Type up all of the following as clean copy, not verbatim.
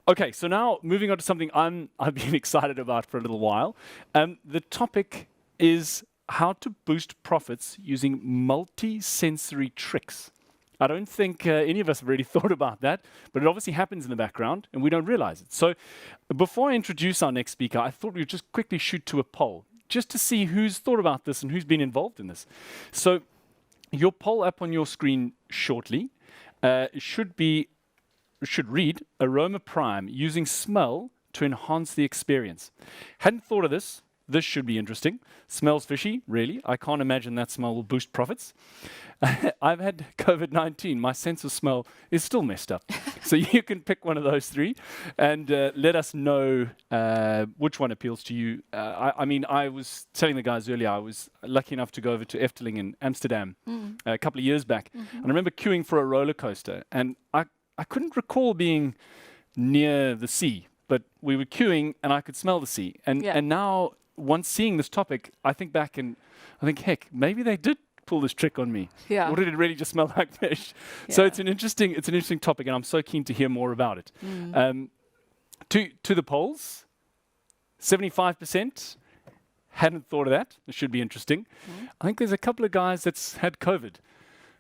Okay, so now moving on to something I've been excited about for a little while. The topic is how to boost profits using multi-sensory tricks. I don't think any of us have really thought about that, but it obviously happens in the background and we don't realize it. So before I introduce our next speaker, I thought we would just quickly shoot to a poll just to see who's thought about this and who's been involved in this. So your poll up on your screen shortly should read AromaPrime using smell to enhance the experience. Hadn't thought of this. This should be interesting. Smells fishy, really. I can't imagine that smell will boost profits. I've had COVID-19. My sense of smell is still messed up. So you can pick one of those three and let us know which one appeals to you. I mean, I was telling the guys earlier, I was lucky enough to go over to Efteling in Amsterdam a couple of years back. And I remember queuing for a roller coaster. And I couldn't recall being near the sea, but we were queuing and I could smell the sea. And now, once seeing this topic, I think back and I think, heck, maybe they did pull this trick on me. Yeah. Or did it really just smell like fish? Yeah. So it's an interesting topic, and I'm so keen to hear more about it. To the polls, 75% hadn't thought of that. It should be interesting. I think there's a couple of guys that's had COVID.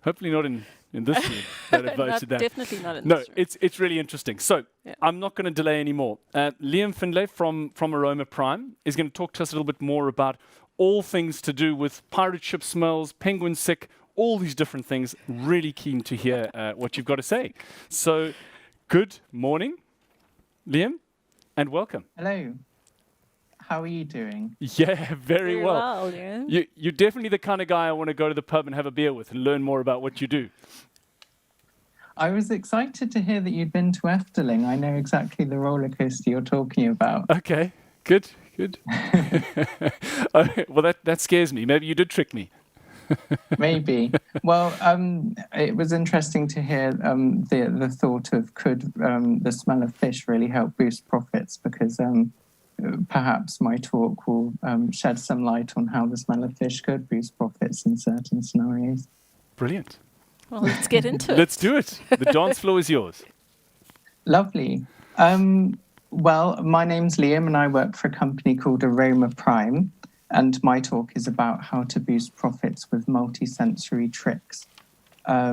Hopefully not in this room that have voted that. Definitely not in this room. No, it's really interesting. So I'm not going to delay anymore. Liam Findlay from AromaPrime is going to talk to us a little bit more about all things to do with pirate ship smells, penguin sick, all these different things. Really keen to hear what you've got to say. So good morning, Liam, and welcome. Hello. How are you doing? Yeah, very well. Yeah. You're definitely the kind of guy I want to go to the pub and have a beer with and learn more about what you do. I was excited to hear that you'd been to Efteling. I know exactly the roller coaster you're talking about. Okay, good. Well, that scares me. Maybe you did trick me. Maybe. Well, it was interesting to hear the thought of could the smell of fish really help boost profits, because perhaps my talk will shed some light on how the smell of fish could boost profits in certain scenarios. Brilliant. Well, let's get into it. Let's do it. The dance floor is yours. Lovely. Well, my name's Liam and I work for a company called AromaPrime, and my talk is about how to boost profits with multisensory tricks. I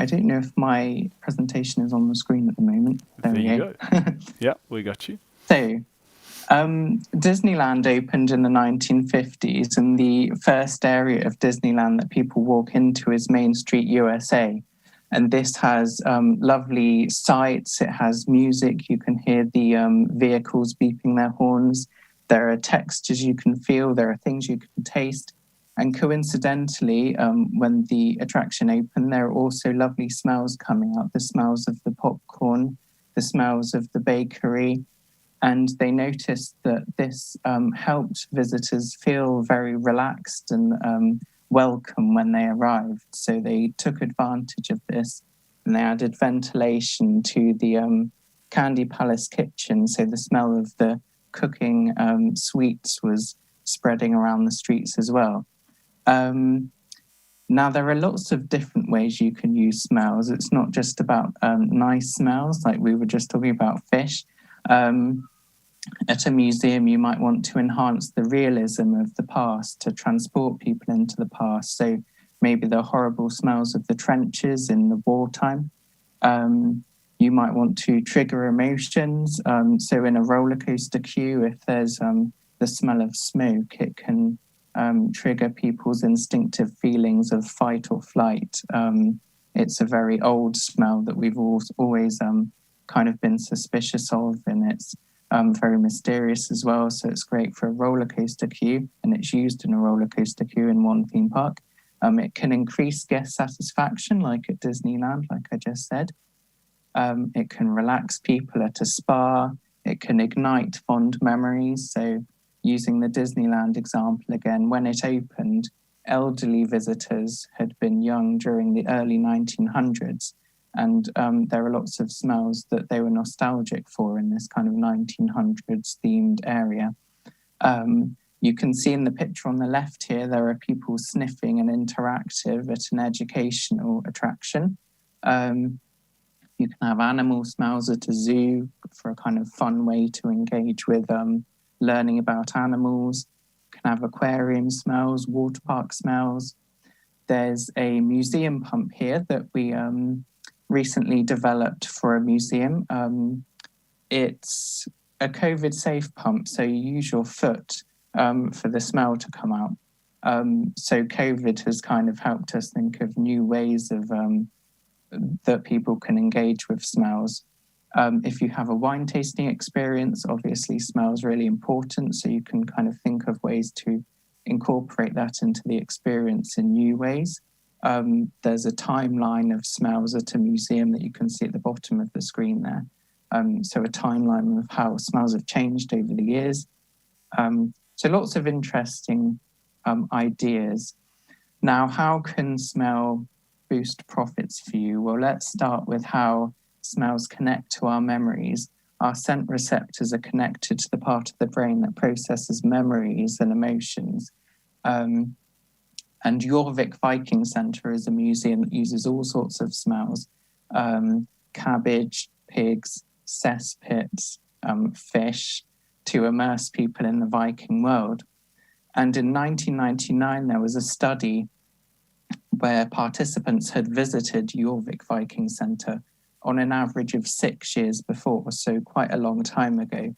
don't know if my presentation is on the screen at the moment. There we go. Yeah, we got you. So, Disneyland opened in the 1950s, and the first area of Disneyland that people walk into is Main Street, USA. And this has lovely sights, it has music, you can hear the vehicles beeping their horns, there are textures you can feel, there are things you can taste. And coincidentally, when the attraction opened, there are also lovely smells coming out, the smells of the popcorn, the smells of the bakery. And they noticed that this helped visitors feel very relaxed and welcome when they arrived. So they took advantage of this and they added ventilation to the Candy Palace kitchen. So the smell of the cooking sweets was spreading around the streets as well. Now, there are lots of different ways you can use smells. It's not just about nice smells, like we were just talking about fish. At a museum, you might want to enhance the realism of the past, to transport people into the past. So maybe the horrible smells of the trenches in the wartime. You might want to trigger emotions. So in a roller coaster queue, if there's the smell of smoke, it can trigger people's instinctive feelings of fight or flight. It's a very old smell that we've always kind of been suspicious of, and it's very mysterious as well. So it's great for a roller coaster queue, and it's used in a roller coaster queue in one theme park. It can increase guest satisfaction, like at Disneyland, like I just said. It can relax people at a spa. It can ignite fond memories. So using the Disneyland example again, when it opened, elderly visitors had been young during the early 1900s. And there are lots of smells that they were nostalgic for in this kind of 1900s themed area. You can see in the picture on the left here, there are people sniffing and interactive at an educational attraction. You can have animal smells at a zoo for a kind of fun way to engage with learning about animals. You can have aquarium smells, water park smells. There's a museum pump here that we recently developed for a museum. It's a COVID-safe pump, so you use your foot for the smell to come out. So COVID has kind of helped us think of new ways of that people can engage with smells. If you have a wine tasting experience, obviously smell is really important, so you can kind of think of ways to incorporate that into the experience in new ways. There's a timeline of smells at a museum that you can see at the bottom of the screen there. So a timeline of how smells have changed over the years. So lots of interesting ideas. Now, how can smell boost profits for you? Well, let's start with how smells connect to our memories. Our scent receptors are connected to the part of the brain that processes memories and emotions. And Jorvik Viking Centre is a museum that uses all sorts of smells, cabbage, pigs, cesspits, fish, to immerse people in the Viking world. And in 1999, there was a study where participants had visited Jorvik Viking Centre on an average of 6 years before, so quite a long time ago.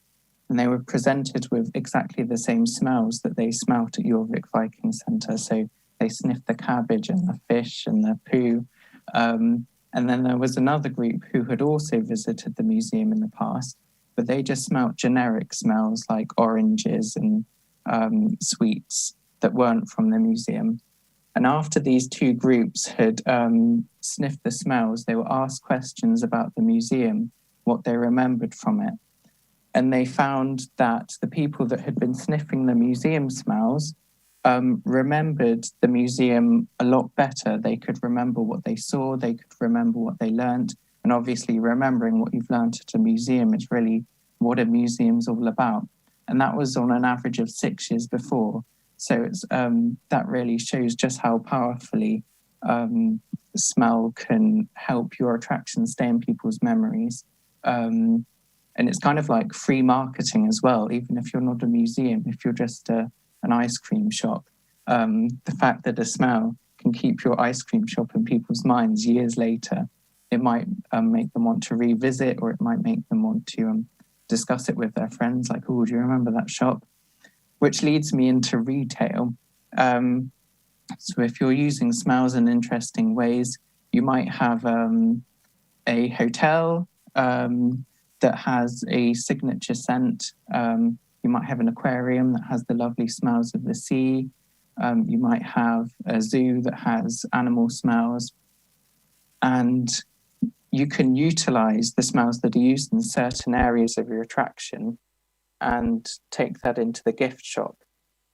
And they were presented with exactly the same smells that they smelt at Jorvik Viking Centre. So they sniffed the cabbage and the fish and the poo. And then there was another group who had also visited the museum in the past, but they just smelt generic smells like oranges and sweets that weren't from the museum. And after these two groups had sniffed the smells, they were asked questions about the museum, what they remembered from it. And they found that the people that had been sniffing the museum smells remembered the museum a lot better. They could remember what they saw, they could remember what they learned. And obviously remembering what you've learned at a museum is really what a museum's all about. And that was on an average of 6 years before. So it's, that really shows just how powerfully smell can help your attraction stay in people's memories. And it's kind of like free marketing as well, even if you're not a museum, if you're just an ice cream shop. The fact that a smell can keep your ice cream shop in people's minds years later, it might make them want to revisit, or it might make them want to discuss it with their friends, like, oh, do you remember that shop? Which leads me into retail. So if you're using smells in interesting ways, you might have a hotel that has a signature scent. You might have an aquarium that has the lovely smells of the sea. You might have a zoo that has animal smells. And you can utilize the smells that are used in certain areas of your attraction and take that into the gift shop.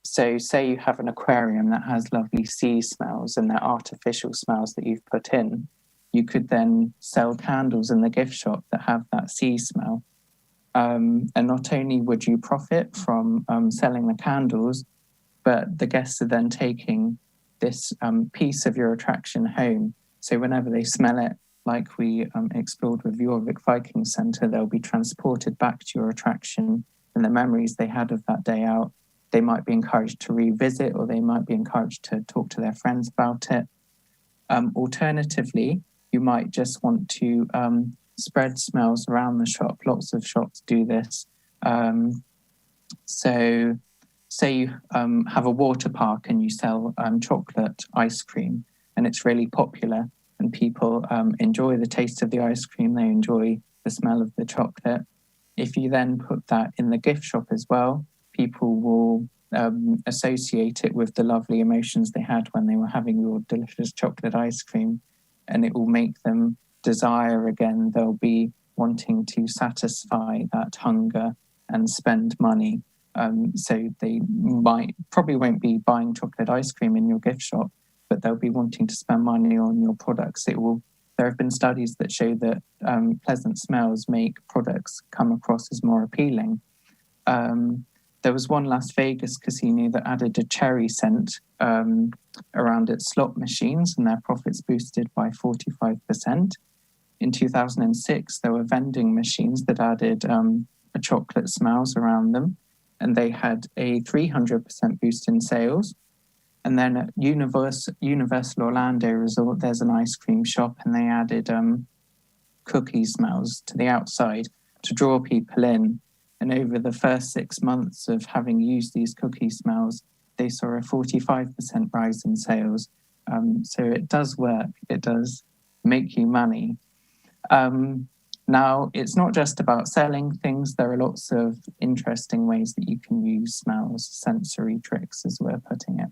So say you have an aquarium that has lovely sea smells and they're artificial smells that you've put in. You could then sell candles in the gift shop that have that sea smell. And not only would you profit from selling the candles, but the guests are then taking this piece of your attraction home. So whenever they smell it, like we explored with Jorvik Viking Centre, they'll be transported back to your attraction, and the memories they had of that day out, they might be encouraged to revisit, or they might be encouraged to talk to their friends about it. Alternatively, you might just want to spread smells around the shop. Lots of shops do this. So say you have a water park and you sell chocolate ice cream, and it's really popular, and people enjoy the taste of the ice cream, they enjoy the smell of the chocolate. If you then put that in the gift shop as well, people will associate it with the lovely emotions they had when they were having your delicious chocolate ice cream, and it will make them desire again. They'll be wanting to satisfy that hunger and spend money. So they probably won't be buying chocolate ice cream in your gift shop, but they'll be wanting to spend money on your products. There have been studies that show that pleasant smells make products come across as more appealing. There was one Las Vegas casino that added a cherry scent around its slot machines, and their profits boosted by 45%. in 2006, there were vending machines that added a chocolate smells around them, and they had a 300% boost in sales. And then at Universal Orlando Resort, there's an ice cream shop, and they added cookie smells to the outside to draw people in. And over the first 6 months of having used these cookie smells, they saw a 45% rise in sales. So it does work. It does make you money. Now, it's not just about selling things. There are lots of interesting ways that you can use smells, sensory tricks, as we're putting it.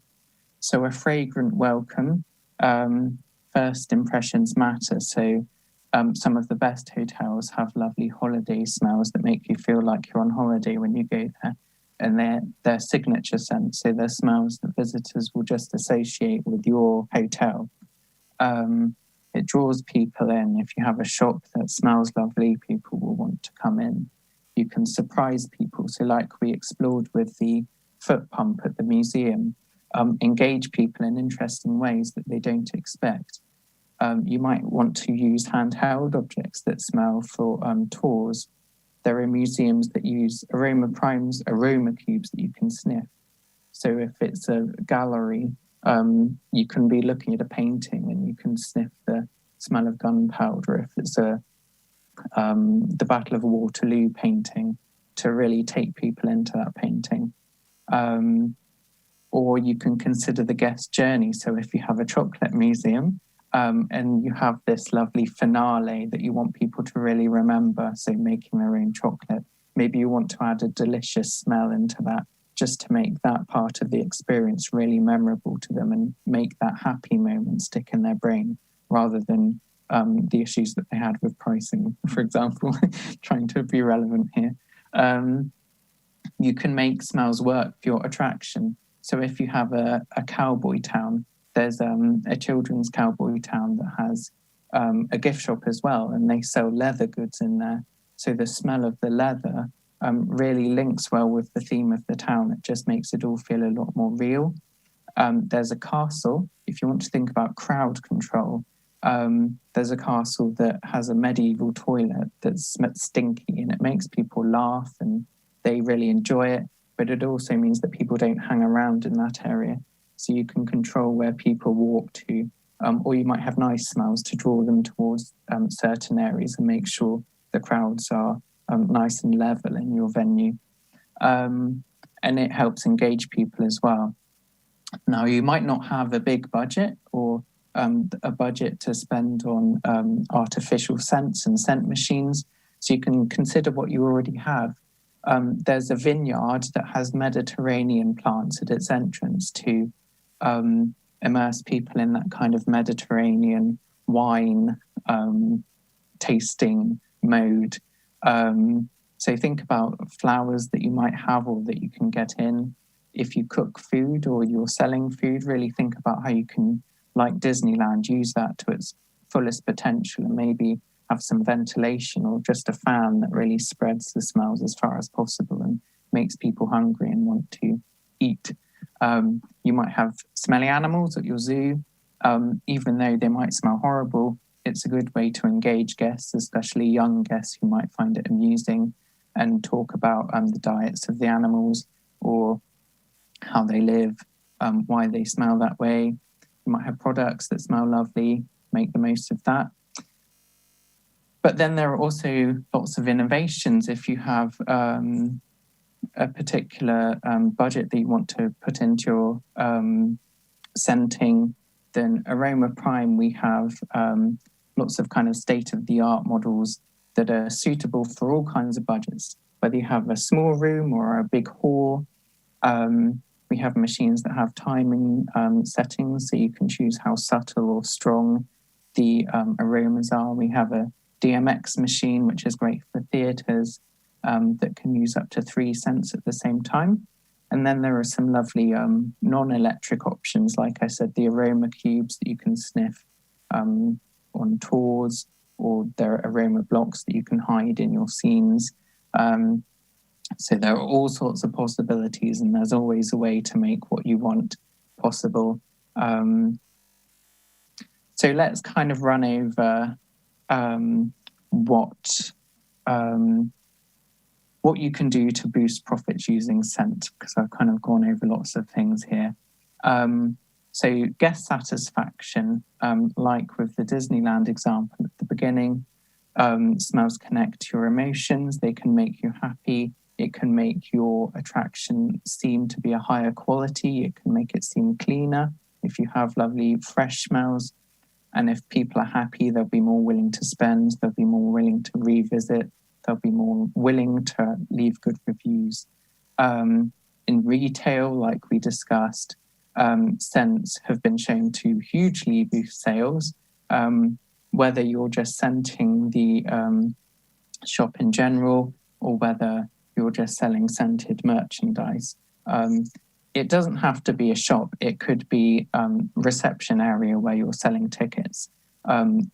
So a fragrant welcome, first impressions matter. So some of the best hotels have lovely holiday smells that make you feel like you're on holiday when you go there. And they're signature scents, so they're smells that visitors will just associate with your hotel. It draws people in. If you have a shop that smells lovely, people will want to come in. You can surprise people. So like we explored with the foot pump at the museum, engage people in interesting ways that they don't expect. You might want to use handheld objects that smell for tours. There are museums that use AromaPrime's aroma cubes that you can sniff. So if it's a gallery, you can be looking at a painting and you can sniff the smell of gunpowder. If it's the Battle of Waterloo painting, to really take people into that painting. Or you can consider the guest journey. So if you have a chocolate museum, and you have this lovely finale that you want people to really remember, so making their own chocolate, maybe you want to add a delicious smell into that just to make that part of the experience really memorable to them and make that happy moment stick in their brain, rather than the issues that they had with pricing, for example, trying to be relevant here. You can make smells work for your attraction. So if you have a cowboy town, there's a children's cowboy town that has a gift shop as well, and they sell leather goods in there. So the smell of the leather really links well with the theme of the town. It just makes it all feel a lot more real. There's a castle. If you want to think about crowd control, there's a castle that has a medieval toilet that's stinky, and it makes people laugh and they really enjoy it. But it also means that people don't hang around in that area. So you can control where people walk to, or you might have nice smells to draw them towards certain areas and make sure the crowds are nice and level in your venue. And it helps engage people as well. Now, you might not have a big budget or a budget to spend on artificial scents and scent machines, so you can consider what you already have. There's a vineyard that has Mediterranean plants at its entrance to immerse people in that kind of Mediterranean wine tasting mode. So think about flowers that you might have or that you can get in. If you cook food or you're selling food, really think about how you can, like Disneyland, use that to its fullest potential and maybe have some ventilation or just a fan that really spreads the smells as far as possible and makes people hungry and want to eat. You might have smelly animals at your zoo. Even though they might smell horrible, it's a good way to engage guests, especially young guests who might find it amusing, and talk about the diets of the animals or how they live, why they smell that way. You might have products that smell lovely, make the most of that. But then there are also lots of innovations. If you have a particular budget that you want to put into your scenting, then AromaPrime, we have lots of kind of state-of-the-art models that are suitable for all kinds of budgets, whether you have a small room or a big hall. We have machines that have timing settings, so you can choose how subtle or strong the aromas are. We have a DMX machine, which is great for theatres, that can use up to 3 scents at the same time. And then there are some lovely non-electric options, like I said, the aroma cubes that you can sniff on tours, or there are aroma blocks that you can hide in your scenes. So there are all sorts of possibilities, and there's always a way to make what you want possible. So let's kind of run over what you can do to boost profits using scent, because I've kind of gone over lots of things here. So guest satisfaction, like with the Disneyland example at the beginning, smells connect to your emotions. They can make you happy. It can make your attraction seem to be a higher quality. It can make it seem cleaner if you have lovely fresh smells. And if people are happy, they'll be more willing to spend. They'll be more willing to revisit. They'll be more willing to leave good reviews. In retail, like we discussed, scents have been shown to hugely boost sales, whether you're just scenting the shop in general or whether you're just selling scented merchandise. It doesn't have to be a shop. It could be reception area where you're selling tickets.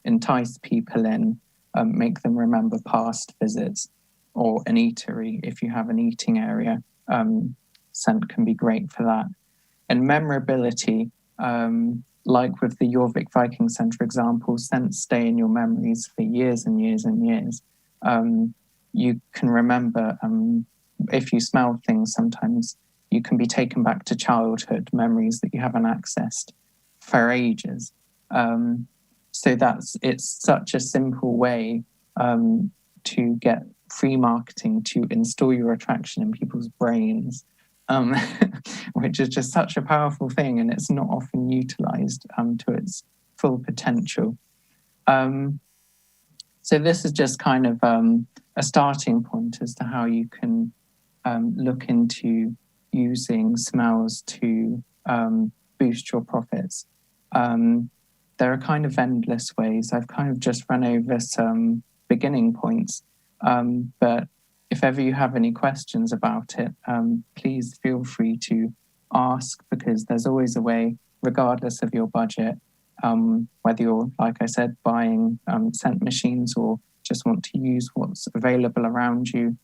Entice people in, make them remember past visits, or an eatery if you have an eating area. Scent can be great for that. And memorability, like with the Jorvik Viking Centre example, scents stay in your memories for years and years and years. You can remember, if you smell things, sometimes you can be taken back to childhood, memories that you haven't accessed for ages. So it's such a simple way to get free marketing to install your attraction in people's brains, which is just such a powerful thing, and it's not often utilized to its full potential. So this is just kind of a starting point as to how you can look into using smells to boost your profits. There are kind of endless ways. I've kind of just run over some beginning points, but if ever you have any questions about it, please feel free to ask, because there's always a way, regardless of your budget, whether you're, like I said, buying scent machines or just want to use what's available around you.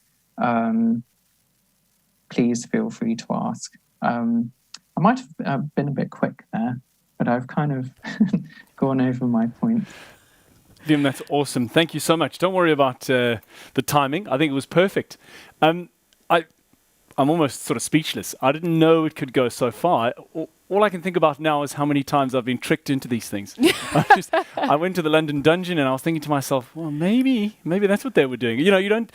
Please feel free to ask. I might have been a bit quick there, but I've kind of gone over my point. Liam, that's awesome. Thank you so much. Don't worry about the timing. I think it was perfect. I'm almost sort of speechless. I didn't know it could go so far. All I can think about now is how many times I've been tricked into these things. I went to the London Dungeon and I was thinking to myself, well, maybe that's what they were doing. You don't.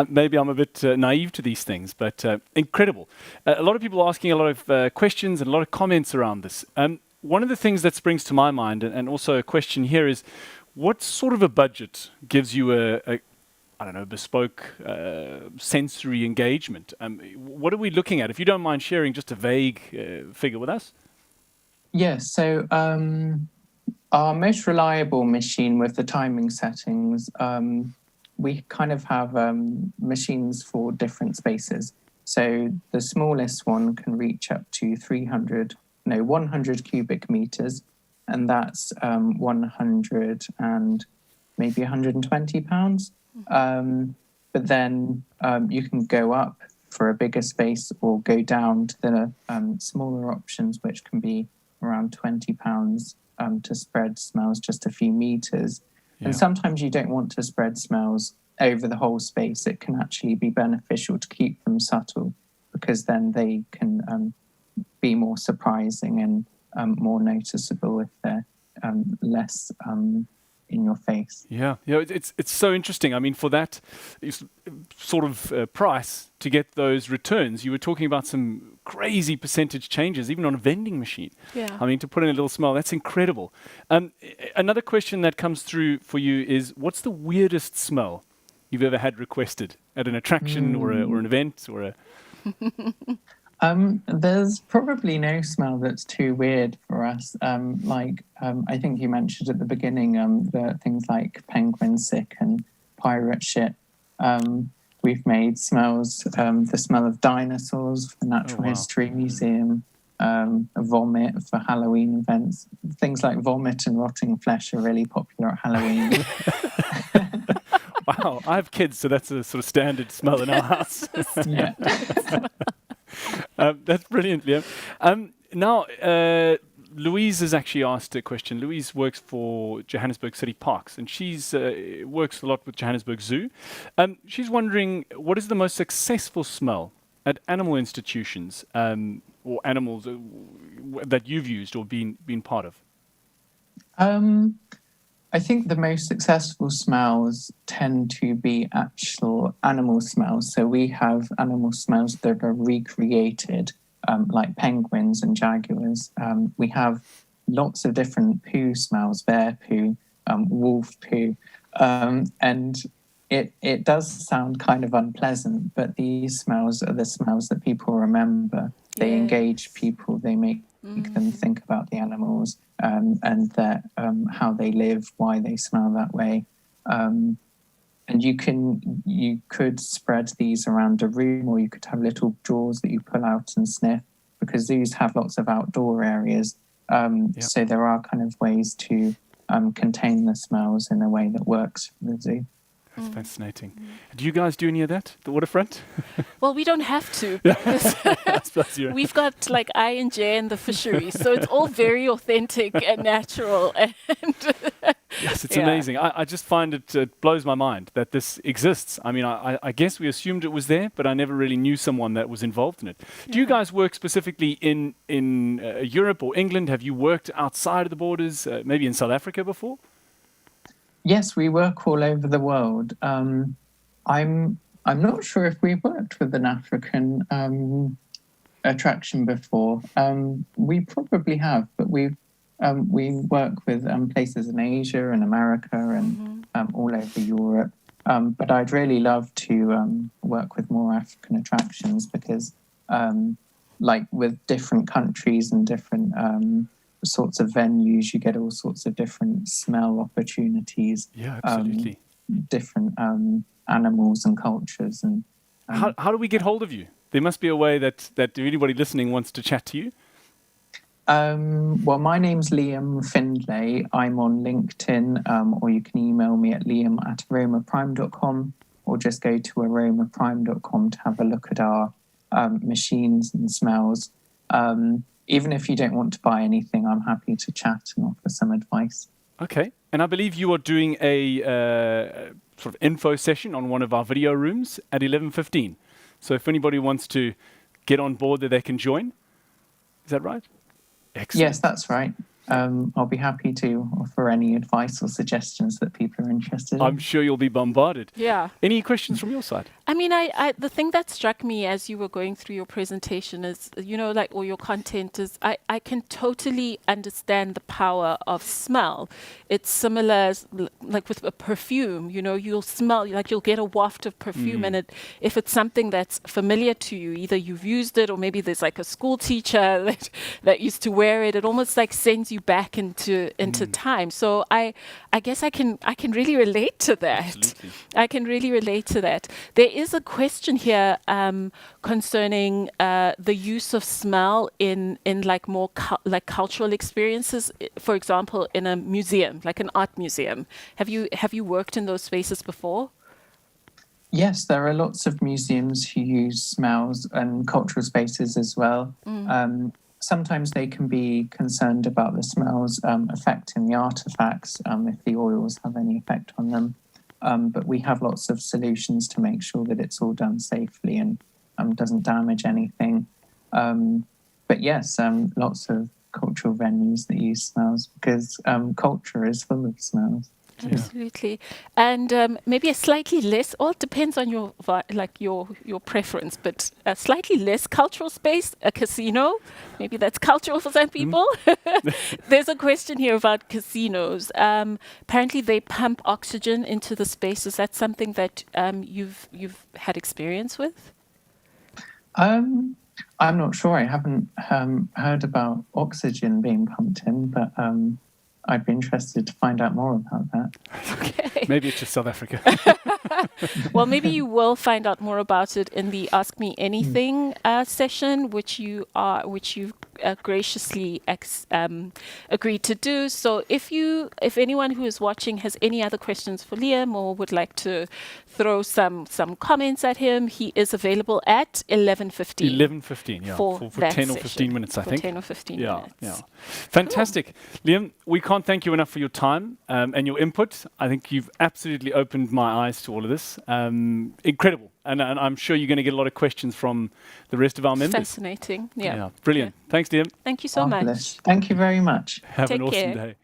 Maybe I'm a bit naive to these things, but incredible. A lot of people asking a lot of questions and a lot of comments around this. One of the things that springs to my mind, and also a question here, is what sort of a budget gives you a bespoke sensory engagement? What are we looking at? If you don't mind sharing just a vague figure with us. Yeah, so our most reliable machine with the timing settings, we kind of have machines for different spaces. So the smallest one can reach up to 100 cubic meters, and that's 100 and maybe 120 pounds. But then you can go up for a bigger space or go down to the smaller options, which can be around 20 pounds to spread smells just a few meters. Yeah. And sometimes you don't want to spread smells over the whole space. It can actually be beneficial to keep them subtle, because then they can be more surprising and more noticeable if they're less in your face. Yeah, it's so interesting. I mean, for that sort of price to get those returns, you were talking about some crazy percentage changes, even on a vending machine. Yeah. I mean, to put in a little smell, that's incredible. Another question that comes through for you is, what's the weirdest smell you've ever had requested at an attraction or an event or a... There's probably no smell that's too weird for us. I think you mentioned at the beginning the things like penguin sick and pirate shit. We've made smells, the smell of dinosaurs for Natural History Museum, vomit for Halloween events. Things like vomit and rotting flesh are really popular at Halloween. Wow, I have kids, so that's a sort of standard smell in our house. Yeah. That's brilliant, Liam. Now, Louise has actually asked a question. Louise works for Johannesburg City Parks, and she's works a lot with Johannesburg Zoo. She's wondering, what is the most successful smell at animal institutions or animals that you've used or been part of? I think the most successful smells tend to be actual animal smells. So we have animal smells that are recreated, like penguins and jaguars. We have lots of different poo smells, bear poo, wolf poo. And it does sound kind of unpleasant, but these smells are the smells that people remember. They engage people, they make them think about the animals and that how they live, why they smell that way. And you could spread these around a room, or you could have little drawers that you pull out and sniff, because zoos have lots of outdoor areas. So there are kind of ways to contain the smells in a way that works for the zoo. That's fascinating. Do you guys do any of that, the waterfront? Well, we don't have to, because I suppose you're we've got like I&J and the fishery, so it's all very authentic and natural. And yes, it's amazing. I just find it blows my mind that this exists. I mean, I guess we assumed it was there, but I never really knew someone that was involved in it. Do you guys work specifically in Europe or England? Have you worked outside of the borders, maybe in South Africa before? Yes, we work all over the world. I'm not sure if we've worked with an African attraction before. We probably have, but we work with places in Asia and America and all over Europe. But I'd really love to work with more African attractions, because, like with different countries and different sorts of venues, you get all sorts of different smell opportunities. Yeah, absolutely. Different animals and cultures. And how do we get hold of you? There must be a way that if anybody listening wants to chat to you. Well, my name's Liam Findlay. I'm on LinkedIn, or you can email me at liam@aromaprime.com, or just go to aromaprime.com to have a look at our machines and smells. Even if you don't want to buy anything, I'm happy to chat and offer some advice. Okay. And I believe you are doing a sort of info session on one of our video rooms at 11:15. So if anybody wants to get on board, that they can join. Is that right? Excellent. Yes, that's right. I'll be happy to offer any advice or suggestions that people are interested in. I'm sure you'll be bombarded. Yeah. Any questions from your side? I mean, the thing that struck me as you were going through your presentation is, like, or your content is, I can totally understand the power of smell. It's similar, like with a perfume, you'll smell, like you'll get a waft of perfume, and if it's something that's familiar to you, either you've used it or maybe there's like a school teacher that used to wear it, it almost like sends you back into time. So I guess I can really relate to that. Absolutely. I can really relate to that. There is a question here concerning the use of smell in like more like cultural experiences. For example, in a museum, like an art museum. Have you worked in those spaces before? Yes, there are lots of museums who use smells, and cultural spaces as well. Sometimes they can be concerned about the smells affecting the artifacts, if the oils have any effect on them. But we have lots of solutions to make sure that it's all done safely and doesn't damage anything. But yes, lots of cultural venues that use smells, because culture is full of smells. Absolutely. And maybe a slightly less, or it depends on your preference, but a slightly less cultural space, a casino. Maybe that's cultural for some people. There's a question here about casinos. Apparently they pump oxygen into the space. Is that something that you've had experience with? I'm not sure. I haven't heard about oxygen being pumped in, but I'd be interested to find out more about that. Okay. Maybe it's just South Africa. Well, maybe you will find out more about it in the Ask Me Anything session, which you've graciously agreed to do. So if anyone who is watching has any other questions for Liam or would like to throw some comments at him, he is available at 11:15. 11:15, yeah, for for that 10 or session. 15 minutes, I For think. 10 or 15 Yeah, minutes. yeah. Fantastic. Liam, we can't thank you enough for your time and your input. I think you've absolutely opened my eyes to all of this. Incredible. And I'm sure you're going to get a lot of questions from the rest of our members. Fascinating. Yeah. Brilliant. Thanks, Liam. Thank you so much. Marvelous. Thank you very much. Have an Take awesome care. day.